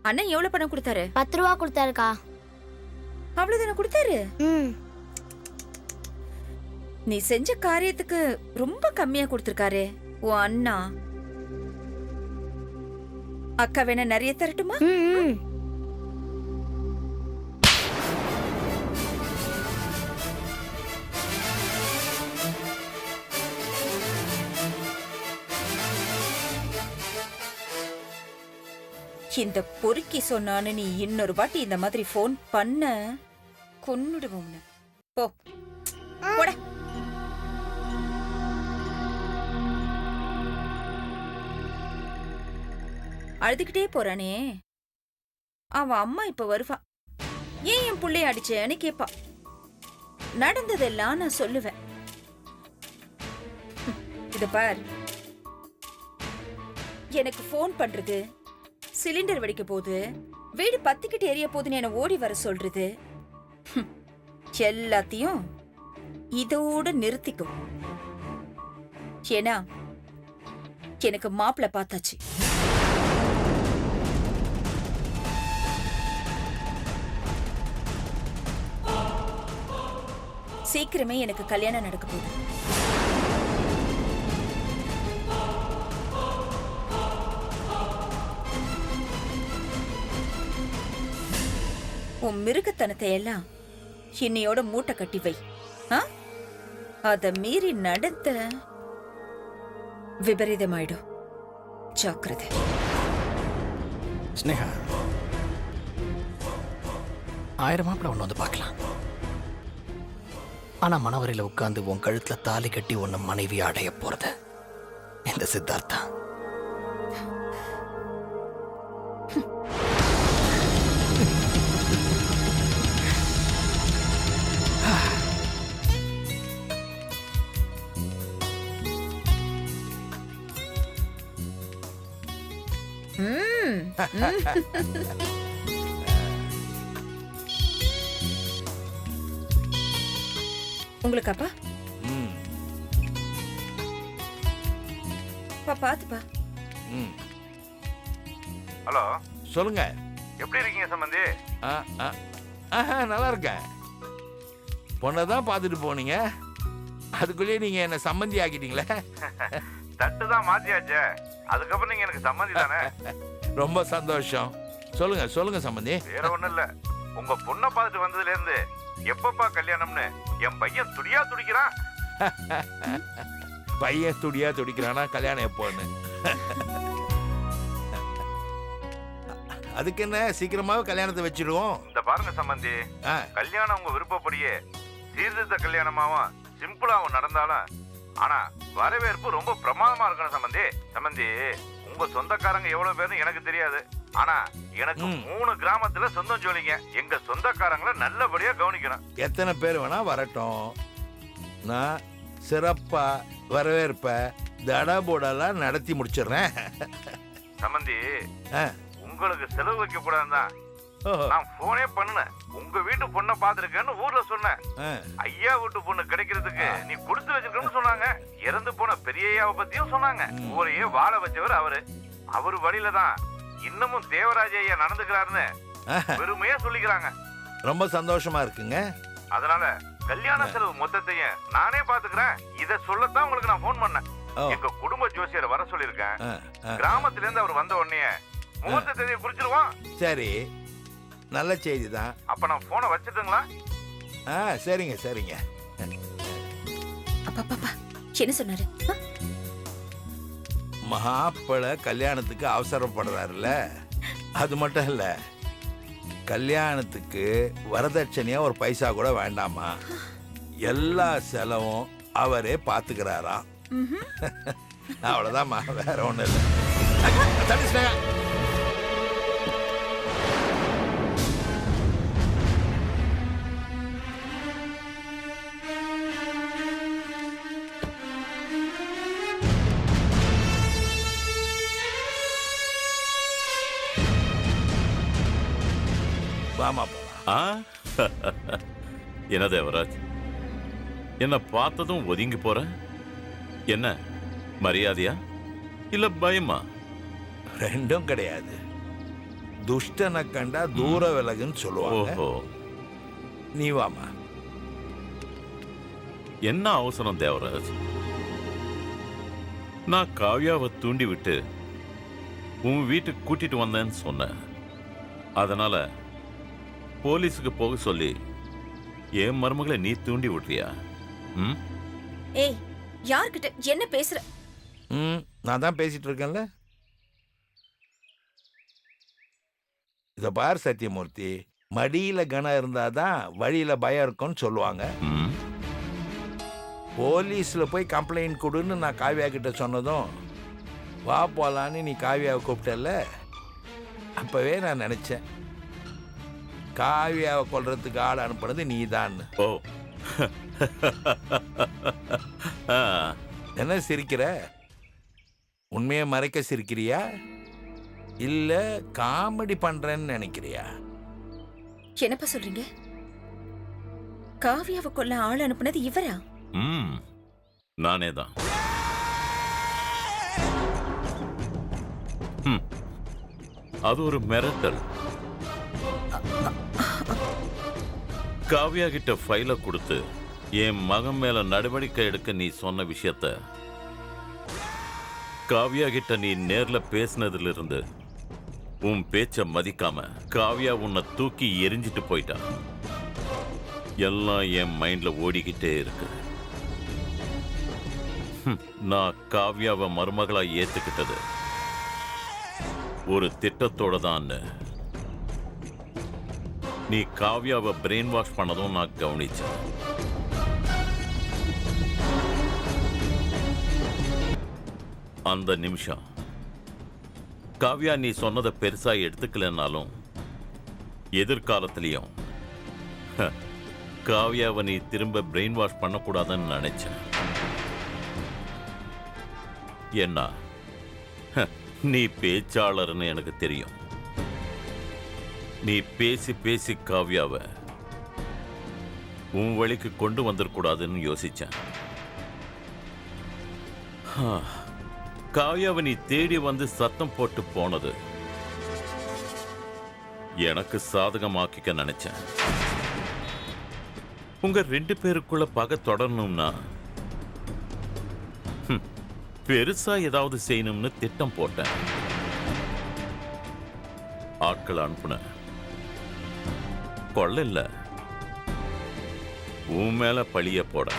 அண்ணன் எவ்வளவு பணம் கொடுத்தாரு? 10 ரூபா கொடுத்தாருக்கா. அவ்வளவுதானே கொடுத்தாரு? ம். நீ செஞ்ச காரியத்துக்கு ரொம்ப கம்மியா கொடுத்திருக்காரு உன் அண்ணா. அக்கா வேணா நிறைய தரட்டுமா? ம். இந்த பொறுக்கி சொன்னான்னு நீ இன்னொரு வாட்டி இந்த மாதிரி போன் பண்ண கொன்னுடுவோம். போ போட. அழுதுகிட்டே போறானே, அவன் அம்மா இப்ப வருவா. ஏன் என் புள்ளைய அடிச்சேன்னு கேப்பா. நடந்ததெல்லாம் நான் சொல்லுவேன். இத பார், எனக்கு போன் பண்றது, சிலிண்டர் வெடிக்க போகுது, வீடு பத்திக்கிட்டு எரிய போகுதுன்னு என்ன ஓடி வர சொல்றது, எல்லாத்தையும் இதோட நிறுத்திக்கும். ஏன்னா எனக்கு மாப்பிள்ள பார்த்தாச்சு. சீக்கிரமே எனக்கு கல்யாணம் நடக்க போகுது. உன் மிருகத்தனத்தை எல்லாம் இன்னையோட மூட்டை கட்டி வை. அத மீறி நடந்த விபரீதமாயிடும். ஜாக்கிரதை. ஸ்னேகா, 1000 மாப்பிள்ள ஒன்று வந்து பார்க்கலாம். ஆனா மணவரையில உட்கார்ந்து உன் கழுத்துல தாலி கட்டி உன்னை மனைவி அடைய போறது இந்த சித்தார்த்தா. உங்களுக்கு அப்பா பாத்துப்பா. ஹலோ, சொல்லுங்க. எப்படி இருக்கீங்க சம்பந்தி? நல்லா இருக்கேன். பொண்ணை தான் பார்த்துட்டு போனீங்க, அதுக்குள்ளேயே நீங்க என்ன சம்பந்தி ஆக்கிட்டீங்களே. தட்டு தான் மாத்தியாச்சே, அதுக்கப்புறம் நீங்க எனக்கு சம்பந்தி தானே? ரொம்ப சந்தோஷம். சொல்லுங்க சொல்லுங்க சம்பந்தி. வேற ஒண்ணும் இல்ல, உங்க பொண்ணை பார்த்துட்டு வந்ததுல இருந்து எப்பப்பா கல்யாணம்னு என் பையன் துடியா துடிக்கிறான். பையன் துடியா துடிக்கிறானா கல்யாணம் எப்போன்னு? அதுக்கு என்ன, சீக்கிரமாவே கல்யாணத்தை வச்சிடுவோம். இந்த பாருங்க சம்பந்தி, கல்யாணம் உங்க விருப்பப்படியே சீர்திருத்த கல்யாணமாவும் சிம்பிளாவும் நடந்தாலும், ஆனா வரவேற்பு ரொம்ப பிரமாதமா இருக்கணும் சம்பந்தி. சம்பந்ி, உங்க சொந்தக்காரங்க எவ்வளவு பேருன்னு எனக்கு தெரியாது, ஆனா எனக்கு 3 கிராமத்துல சொந்தம் சொல்லிங்க. எங்க சொந்தக்காரங்களை நல்லபடியா கவனிக்கணும். எத்தனை பேர் வேணா வரட்டும், நான் சிறப்பா வரவேற்ப தடபுடலாம் நடத்தி முடிச்சிடுறேன். சம்பந்தி, உங்களுக்கு செலவு வைக்க கூடாதுதான் நான் போனே பண்ணுனேன். உங்க வீட்டு பொண்ணை பாத்துருக்கேன்னு ஊர்ல சொன்னேன். ஐயா வீட்டு பொண்ணு கிடைக்கிறதுக்கு நீ கொடுத்து வச்சிருக்கன்னு சொன்னாங்க. இறந்து போன பெரியய்யாவை பத்தியும் சொன்னாங்க. ஊரையே வாழ வச்சவர் அவரு வழியில தான் இன்னமும் தேவராஜ ஐயா நடந்துக்கிறாருன்னு பெருமையா சொல்லிக்கிறாங்க. ரொம்ப சந்தோஷமா இருக்குங்க. அதனால கல்யாண செலவு மொத்தத்தையும் நானே பாத்துக்கிறேன். இத சொல்லத்தான் உங்களுக்கு நான் போன் பண்ணேன். எங்க குடும்ப ஜோசியரை வர சொல்லிருக்கேன். கிராமத்துல இருந்து அவர் வந்த உடனே முகூர்த்த தேதியை குறிச்சிருவான். சரி, நல்ல செய்தி தான். அப்ப நான் போனை வச்சிட்டுங்களா? சரிங்க சரிங்க. என்ன சொன்னாரு? மாப்பிள்ளை கல்யாணத்துக்கு அவசரப்படுறாருல, அது மட்டும் இல்ல, கல்யாணத்துக்கு வரதட்சணையா ஒரு பைசா கூட வேண்டாமா, எல்லா செலவும் அவரே பாத்துக்கிறாராம். அவ்வளவுதான்மா, வேற ஒண்ணு இல்லை. என்ன தேவராஜ், என்ன பார்த்ததும் ஒதுங்கி போற? என்ன மரியாதையா இல்ல பயமா? ரெண்டும் கிடையாது. துஷ்டனை கண்டா தூர விலகுன்னு சொல்லுவாங்க. ஓஹோ, நீ வாமா. என்ன அவசரம் தேவராஜ்? நான் காவ்யாவை தூண்டி விட்டு உன் வீட்டுக்கு கூட்டிட்டு வந்தேன்னு சொன்னேன். அதனால போலீஸுக்கு போக சொல்லி என் மருமகளை நீ தூண்டி விட்டுறியா? ம், ஏய், யார்கிட்ட என்ன பேசுற? நான் தான் பேசிட்டு இருக்கேன்ல. இத பார் சத்தியமூர்த்தி, மடியில கனம் இருந்தாதான் வழியில பயம் இருக்கும்னு சொல்லுவாங்க. ம். போலீஸ்ல போய் கம்ப்ளைண்ட் கொடுன்னு நான் காவ்யா கிட்ட சொன்னதும் வா போலான்னு நீ காவ்யாவை கூப்பிட்டல. அப்பவே நான் நினைச்சேன் காவ்யாவை கொல்றதுக்கு ஆள் அனுப்புனது நீதான்னு. ஓ. ஆ, என்ன சிரிக்கிற? உண்மையை மறைக்க சிரிக்கிறியா இல்ல காமெடி பண்றேன்னு நினைக்கிறியா? என்னப்பா சொல்றீங்க? காவியாவை கொல்ல ஆள் அனுப்புனது இவரா? ம், நானே தான். ம், அது ஒரு மிரட்டல். காவ்யா கிட்ட ஃபைலை கொடுத்து என் மகன் மேல நடவடிக்கை எடுக்க நீ சொன்ன விஷயத்த காவ்யா கிட்ட நீ நேர்ல பேசினதுல இருந்து உன் பேச்ச மதிக்காம காவ்யா உன்னை தூக்கி எரிஞ்சிட்டு போயிட்டா. எல்லாம் என் மைண்ட்ல ஓடிக்கிட்டே இருக்கு. நான் காவ்யாவை மருமகளா ஏத்துக்கிட்டது ஒரு திட்டத்தோட தான். நீ காவ்யாவை பிரெயின் வாஷ் பண்ணதும் நான் கவனிச்சேன். அந்த நிமிஷம் காவ்யா நீ சொன்னதை பெருசா எடுத்துக்கலனாலும் எதிர்காலத்திலையும் காவ்யாவை நீ திரும்ப பிரெயின் வாஷ் பண்ணக்கூடாதுன்னு நினைச்சேன். என்ன, நீ பேச்சாளர்னு எனக்கு தெரியும். நீ பேசி பேசி காவ்யாவை உன் வழிக்கு கொண்டு வந்துடக்கூடாதுன்னு யோசிச்சேன். காவ்யாவை நீ தேடி வந்து சத்தம் போட்டு போனது எனக்கு சாதகமாக்கிக்க நினைச்சேன். உங்க 2 பேருக்குள்ள பகை தொடரணும்னா பெருசா ஏதாவது செய்யணும்னு திட்டம் போட்டேன். ஆட்கள் அனுப்புன. கொள்ள இல்ல, உன் மேல பழிய போட.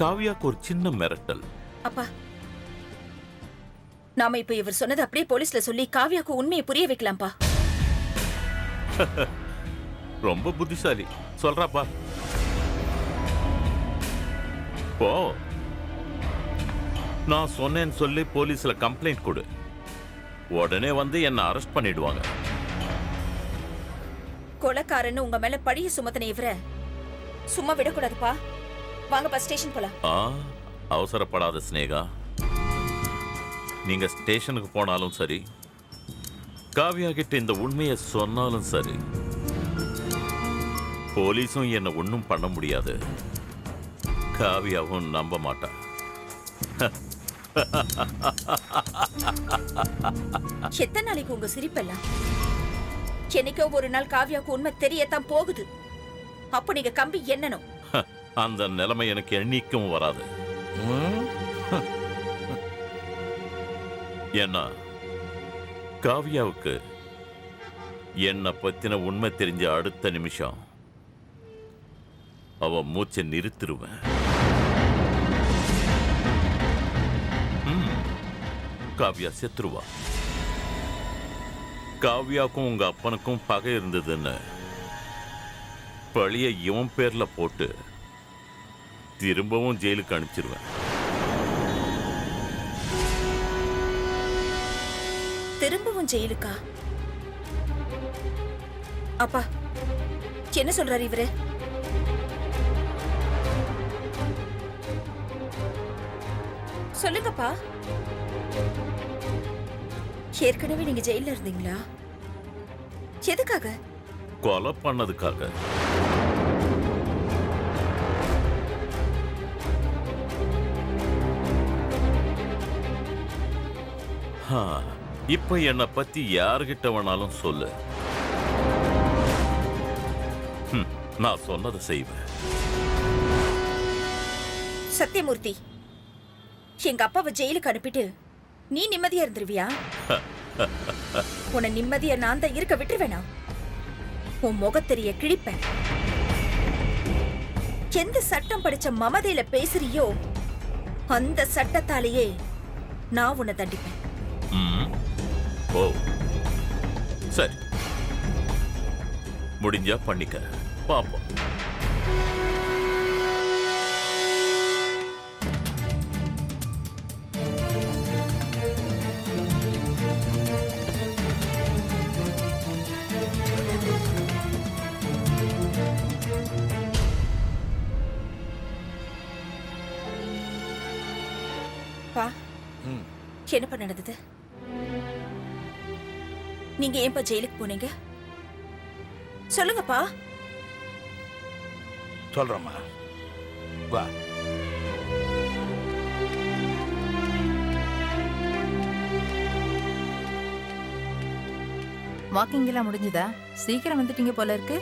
காவ்யாக்கு ஒரு சின்ன மிரட்டல். அப்பா, நாம இப்ப இவர் சொன்னது அப்படியே போலீஸ்ல சொல்லி காவ்யாக்கு உண்மையை புரிய வைக்கலாம்ப்பா. ரொம்ப புத்திசாலி. சொல்றாப்பா. போ, நான் சொன்னேன்னு சொல்லி போலீஸ்ல கம்ப்ளைண்ட் கொடு. உடனே வந்து என்ன அரெஸ்ட் பண்ணிடுவாங்க. கொலைக்காரன்னு உங்க மேல பழிய சுமத்தின இவர சும்மா விடக்கூடாதுப்பா. வாங்கப்பா, ஸ்டேஷன் போலாம். அவசரப்படாத ஸ்னேகா. நீங்க ஸ்டேஷனுக்கு போனாலும் சரி, காவ்யா கிட்ட இந்த உண்மையை சொன்னாலும் சரி, போலீஸும் என்ன ஒன்றும் பண்ண முடியாது. காவ்யாவும் நம்ப மாட்டா. எத்தனை நாளைக்கு உங்க சிரிப்பெல்லாம்? என்னைக்கோ ஒரு நாள் காவ்யாவுக்கு உண்மை தெரியத்தான் போகுது. அப்ப நீங்க கம்பி எண்ணணும். அந்த நிலைமை எனக்கு எண்ணிக்கும் வராது. ஏன்னா காவ்யாவுக்கு என்ன பத்தின உண்மை தெரிஞ்ச அடுத்த நிமிஷம் அவ மூச்சை நிறுத்திடுவேன். காவ்யா செத்துருவா. காவ்யாவுக்கும் உங்க அப்பனுக்கும் பகை இருந்ததுன்னு பழிய இவன் பேர்ல போட்டு திரும்பவும் ஜெயிலுக்கு அனுப்பிச்சிருவேன். திரும்பவும் ஜெயிலுக்கா? அப்பா, என்ன சொல்றாரு இவரு? சொல்லுங்கப்பா. ஏற்கனவே நீங்க ஜெயில இருந்தீங்களா? எதுக்காக? கொலை பண்ணதுக்காக. ஆ, இப்ப என்னை பத்தி யார்கிட்ட வேணாலும் சொல்லு. நான் சொன்னதை செய்வேன். சத்தியமூர்த்தி, எங்க அப்பாவை ஜெயிலுக்கு அனுப்பிட்டு நீ நிம்மதியா இருந்துருவியா? உன்னை நிம்மதியா நான் தான் இருக்க விட்டுருவேனா? உன் முகத்தெரிய கிழிப்பேன். எந்த சட்டம் படிச்ச மமதையில பேசுறியோ அந்த சட்டத்தாலேயே நான் உன்னை தண்டிப்பேன். ஓ சரி, முடிஞ்சா பண்ணிக்க, பாப்போம். பா, என்னப்பா நடந்தது? நீங்க ஏன்பா ஜெயிலுக்கு போனீங்க? சொல்லுங்கப்பா. சொல்றேம்மா, வா. வாக்கிங் எல்லாம் முடிஞ்சுதா? சீக்கிரம் வந்துட்டீங்க போல இருக்கு.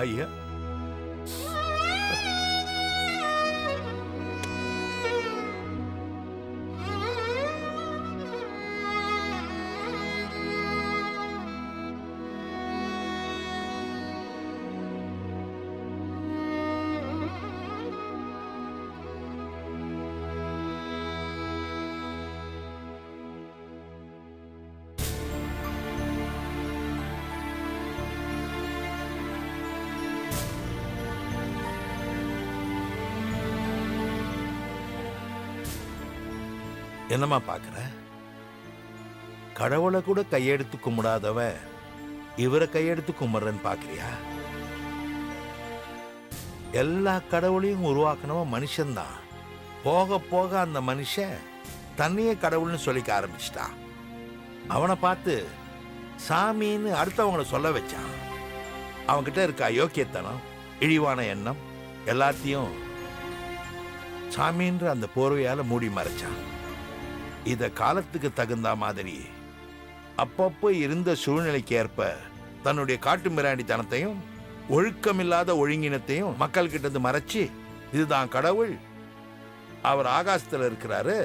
ஐயா, என்னம்மா பார்க்குற? கடவுளை கூட கையெடுத்து கும்பிடாதவன் இவரை கையெடுத்து கும்பிட்றன்னு பார்க்குறியா? எல்லா கடவுளையும் உருவாக்கினவன் மனுஷன்தான். போக போக அந்த மனுஷன் தன்னையே கடவுள்னு சொல்லிக்க ஆரம்பிச்சிட்டான். அவனை பார்த்து சாமின்னு அடுத்தவங்களை சொல்ல வச்சான். அவன்கிட்ட இருக்க அயோக்கியத்தனம், இழிவான எண்ணம் எல்லாத்தையும் சாமின்ற அந்த போர்வையால மூடி மறைச்சான். இத காலத்துக்கு தகுந்த மாதிரி அப்பப்போ இருந்த சூழ்நிலைக்கு ஏற்ப தன்னுடைய காட்டு மிராண்டித்தனத்தையும் ஒழுக்கமில்லாத ஒழுங்கினத்தையும் மக்கள் கிட்ட இருந்து மறைச்சு, இதுதான் கடவுள், அவர் ஆகாசத்துல இருக்கிறாரு,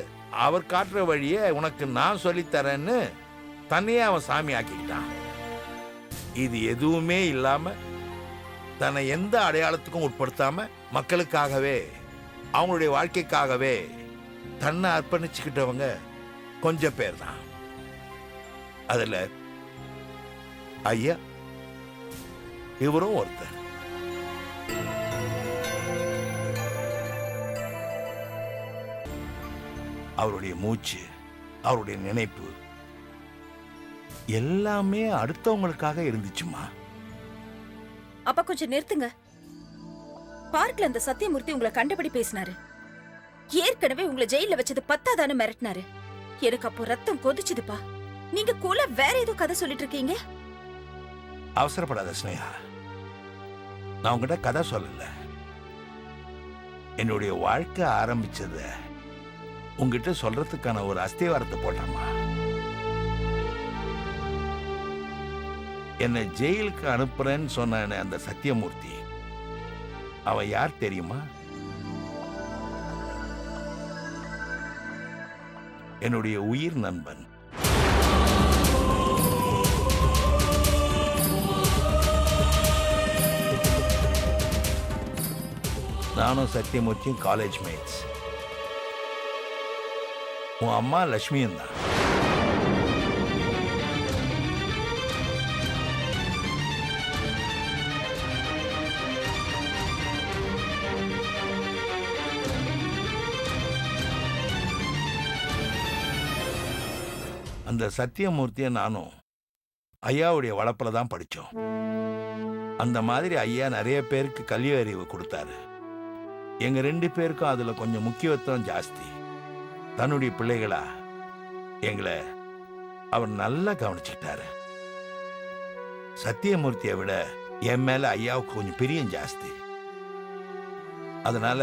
அவர் காட்டுற வழியை உனக்கு நான் சொல்லித்தரேன்னு தன்னையே அவன் சாமி ஆக்கிக்கிட்டான். இது எதுவுமே இல்லாம தன்னை எந்த அடையாளத்துக்கும் உட்படுத்தாம மக்களுக்காகவே அவங்களுடைய வாழ்க்கைக்காகவே தன்னை அர்ப்பணிச்சுக்கிட்டவங்க கொஞ்சம் பேர் தான். அதுல ஐயா இவரும் ஒருத்தர். அவருடைய மூச்சு, அவருடைய நினைப்பு எல்லாமே அடுத்தவங்களுக்காக இருந்துச்சுமா. அப்ப கொஞ்சம் நிறுத்துங்க. பார்க்ல அந்த சத்தியமூர்த்தி உங்களை கண்டபடி பேசினாரு. ஏற்கனவே உங்களை ஜெயில வச்சது பத்தாதானு மிரட்டினாரு. எனக்கு அப்போ ரத்தம் கொதிச்சுதுப்பா. நீங்க கூல வேற ஏதோ கதை சொல்லிட்டு இருக்கீங்க. அவசரப்படாத ஸ்னேகா, நான் உங்ககிட்ட கதை சொல்லல. என்னுடைய வாழ்க்கை ஆரம்பிச்சத உங்ககிட்ட சொல்றதுக்கான ஒரு அஸ்திவாரத்தை போட்டாமா. என்னை ஜெயிலுக்கு அனுப்புறேன்னு சொன்ன அந்த சத்தியமூர்த்தி, அவன் யார் தெரியுமா? என்னுடைய உயிர் நண்பன். நானும் சத்தியமூர்த்தியும் காலேஜ் மேட்ஸ். உன் அம்மா லட்சுமியும் தான். அந்த சத்தியமூர்த்தியை நானும் ஐயாவுடைய வளர்ப்பில் தான் படித்தோம். அந்த மாதிரி ஐயா நிறைய பேருக்கு கல்வி அறிவு கொடுத்தாரு. எங்க 2 பேருக்கும் அதுல கொஞ்சம் முக்கியத்துவம் ஜாஸ்தி. தன்னுடைய பிள்ளைகளா எங்களை அவர் நல்லா கவனிச்சுக்கிட்டாரு. சத்தியமூர்த்தியை விட என் மேல ஐயாவுக்கு கொஞ்சம் பிரியம் ஜாஸ்தி. அதனால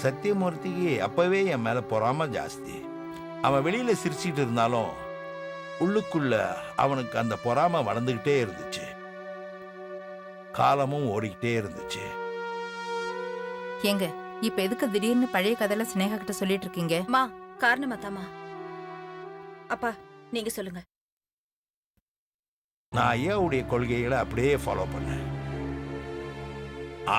சத்தியமூர்த்திக்கு அப்பவே என் மேல பொறாம ஜாஸ்தி. அவன் வெளியில சிரிச்சிட்டு இருந்தாலும் உள்ளுக்குள்ள அவனுக்கு அந்த பொறாம வளர்ந்துகிட்டே இருந்துச்சு. காலமும் ஓடிக்கிட்டே இருந்துச்சு. ஏங்க இப்ப எதுக்கு திடீர்னு பழைய கதையில சினேகா கிட்ட சொல்லிட்டு இருக்கீங்க? மா காரணமா தாமா. அப்பா நீங்க சொல்லுங்க. நான் ஐயாவுடைய கொள்கைகளை அப்படியே ஃபாலோ பண்ணேன்.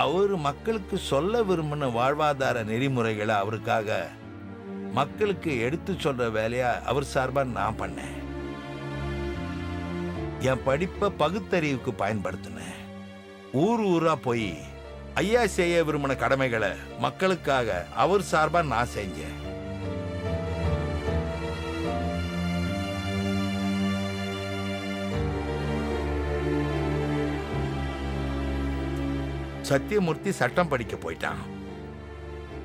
அவர் மக்களுக்கு சொல்ல விரும்பின வாழ்வாதார நெறிமுறைகளை அவருக்காக மக்களுக்கு எடுத்து சொல்ற வேலையா அவர் சார்பா நான் பண்ணேன். என் படிப்பை பகுத்தறிவுக்கு பயன்படுத்தினேன். ஊர் ஊரா போய் ஐயா செய்ய விரும்பின கடமைகளை மக்களுக்காக அவர் சார்பா நான் செஞ்சேன். சத்தியமூர்த்தி சட்டம் படிக்க போயிட்டான்.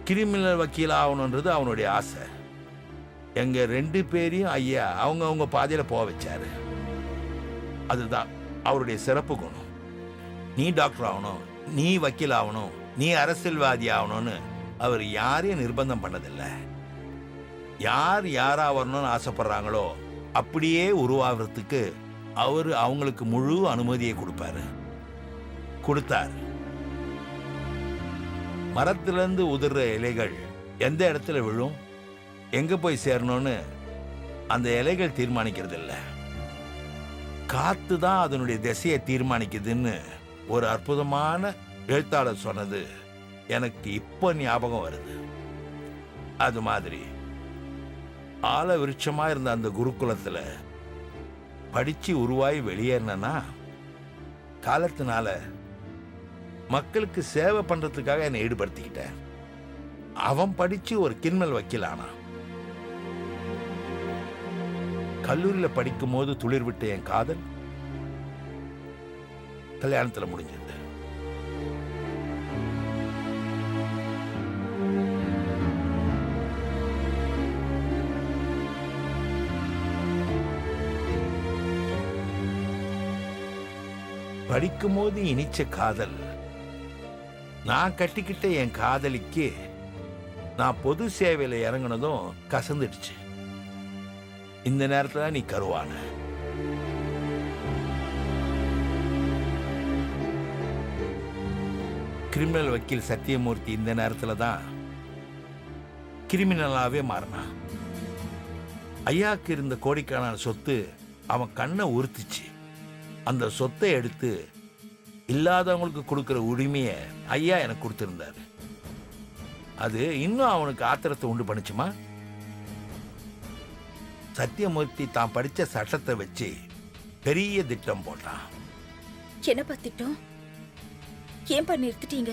கிரிமினல் வக்கீல் ஆகணுன்றது அவனுடைய ஆசை. எங்க 2 பேரையும் ஐயா அவங்க பாதையில போக வச்சாரு. அதுதான் அவருடைய சிறப்பு குணம். நீ டாக்டர் ஆகணும், நீ வக்கீல் ஆகணும், நீ அரசியல்வாதி ஆகணும்னு அவர் யாரையும் நிர்பந்தம் பண்ணதில்லை. யார் யாரா வரணும்னு ஆசைப்படுறாங்களோ அப்படியே உருவாகிறதுக்கு அவர் அவங்களுக்கு முழு அனுமதியை கொடுத்தார். மரத்திலிருந்து உதிர்ற இலைகள் எந்த இடத்துல விழும், எங்க போய் சேரணும்னு அந்த இலைகள் தீர்மானிக்கிறது இல்ல, காத்து தான் அதனுடைய திசையை தீர்மானிக்குதுன்னு ஒரு அற்புதமான எழுத்தாளர் சொன்னது எனக்கு இப்ப ஞாபகம் வருது. அது மாதிரி ஆல விருட்சமா இருந்த அந்த குருகுலத்துல படிச்சு உருவாகி வெளியேறினா காலத்தினால மக்களுக்கு சேவை பண்றதுக்காக என்னை ஈடுபடுத்திக்கிட்டேன். அவன் படிச்சு ஒரு கிரிமினல் வக்கீல் ஆனான். கல்லூரியில படிக்கும் போது துளிர் விட்ட என் காதல் கல்யாணத்துல முடிஞ்சது. படிக்கும் போது இனிச்ச காதல் நான் கட்டிக்கிட்ட என் காதலிக்கு நான் பொது சேவையில இறங்கினதும் கசந்துடுச்சு. இந்த நேரத்துல நீ கருவான. கிரிமினல் வக்கீல் சத்தியமூர்த்தி இந்த நேரத்துல தான் கிரிமினலாவே மாறினான். ஐயாக்கு இருந்த கோடிக்கணக்கான சொத்து அவன் கண்ணை உறுத்துச்சு. அந்த சொத்தை எடுத்து இல்லாதவங்களுக்கு கொடுக்கிற உரிமையை ஐயா எனக்கு கொடுத்திருந்தாரு. அது இன்னும் அவனுக்கு ஆத்திரத்தை உண்டு பண்ணுச்சுமா. சத்தியமூர்த்தி தான் படிச்ச சட்டத்தை வச்சு பெரிய திட்டம் போட்டான். என்னப்பா திட்டம்? ஏன்பா நிறுத்திட்டீங்க?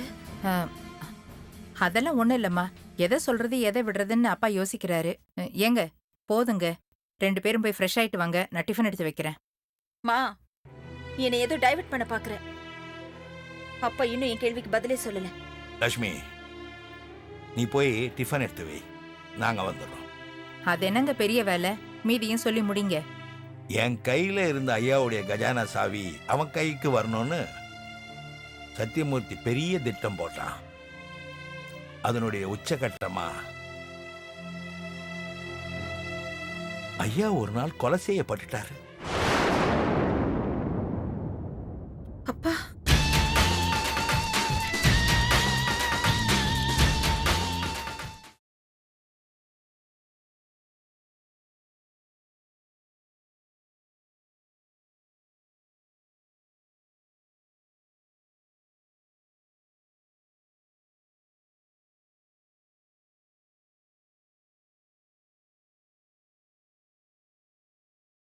அதெல்லாம் ஒண்ணும் இல்லம்மா. எதை சொல்றது எதை விடுறதுன்னு அப்பா யோசிக்கிறாரு. ஏங்க போதுங்க, 2 பேரும் போய் ஃப்ரெஷ் ஆயிட்டு வாங்க, நான் டிஃபன் எடுத்து வைக்கிறேன். மா என்னை ஏதோ டைவர்ட் பண்ண பாக்குற. அப்பா இன்னும் என் கேள்விக்கு பதிலே சொல்லல. லட்சுமி, நீ போய் டிஃபன் எடுத்து வை, நாங்க வந்துடுறோம். அது என்னங்க பெரிய வேலை, மீதியும் சொல்லி முடிங்க. என் கையில இருந்த ஐயாவுடைய கஜானா சாவி அவன் கைக்கு வரணும்னு சத்தியமூர்த்தி பெரிய திட்டம் போட்டான். அதனுடைய உச்சகட்டமா ஐயா ஒரு நாள் கொலை செய்யப்பட்டுட்டாரு.